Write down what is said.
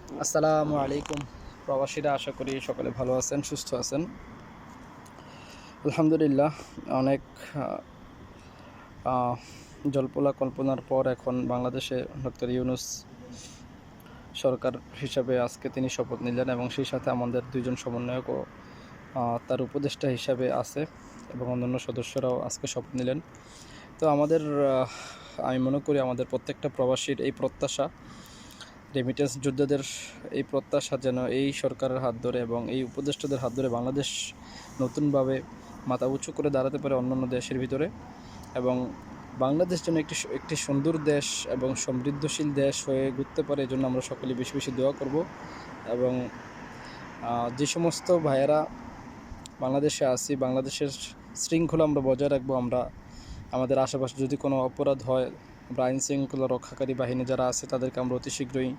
আসসালামু আলাইকুম প্রবাসীরা, আশা করি সকলে ভালো আছেন, সুস্থ আছেন। আলহামদুলিল্লাহ, অনেক জল্পনা কল্পনার পর এখন বাংলাদেশে ডক্টর ইউনূস সরকার হিসাবে আজকে তিনি শপথ নিলেন এবং সেই সাথে আমাদের দুইজন সমন্বয়কও তার উপদেষ্টা হিসাবে আছে এবং অন্যান্য সদস্যরাও আজকে শপথ নিলেন। তো আমি মনে করি আমাদের প্রত্যেকটা প্রবাসীর এই প্রত্যাশা, রেমিটেন্স যোদ্ধাদের এই প্রত্যাশা যেন এই সরকারের হাত ধরে এবং এই উপদেষ্টাদের হাত ধরে বাংলাদেশ নতুনভাবে মাথা উঁচু করে দাঁড়াতে পারে অন্যান্য দেশের ভিতরে, এবং বাংলাদেশ যেন একটি সুন্দর দেশ এবং সমৃদ্ধশীল দেশ হয়ে ঘুরতে পারে। এই জন্য আমরা সকলে বেশি বেশি দোয়া করব। এবং যে সমস্ত ভাইয়েরা বাংলাদেশে আছি, বাংলাদেশের শৃঙ্খলা আমরা বজায় রাখবো। আমাদের আশেপাশে যদি কোনো অপরাধ হয়, আমরা আইন শৃঙ্খলা রক্ষাকারী বাহিনী যারা আছে তাদেরকে আমরা অতি শীঘ্রই